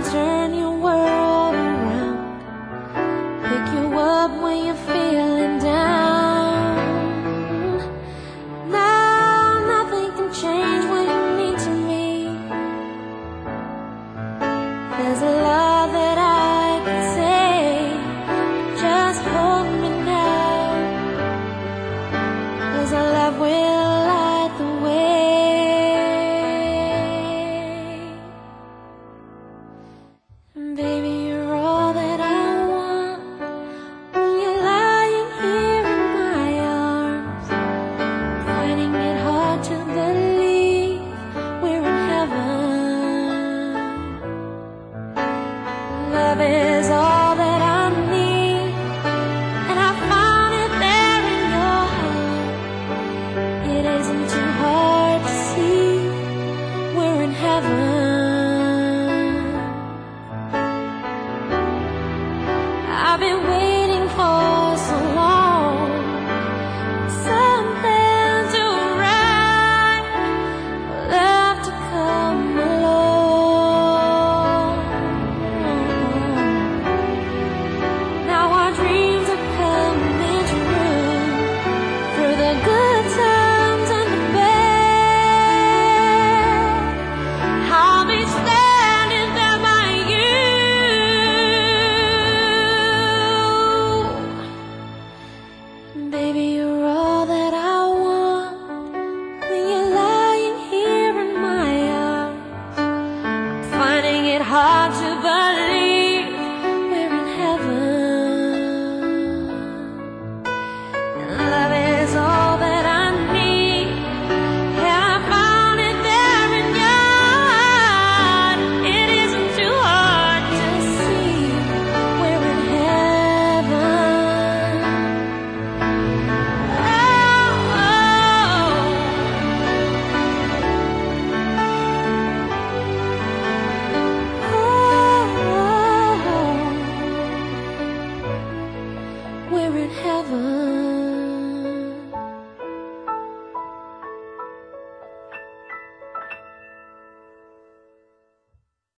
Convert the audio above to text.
I'll turn your world around, pick you up when you're feeling down. Now nothing can change what you mean to me. There's a lot that I could say, just hold me now, 'cause our love will light the way. Baby, you're all that I want when you're lying here in my arms, finding it hard to believe we're in heaven. Love is all that I need, and I found it there in your heart. It isn't too hard to see we're in heaven. I've been waiting for so long, something to right, love to come along. Now our dreams are coming true, through the good times and the bad. I'll be standing there by you. Baby, you're all that I want when you're lying here in my arms, finding it hard to believe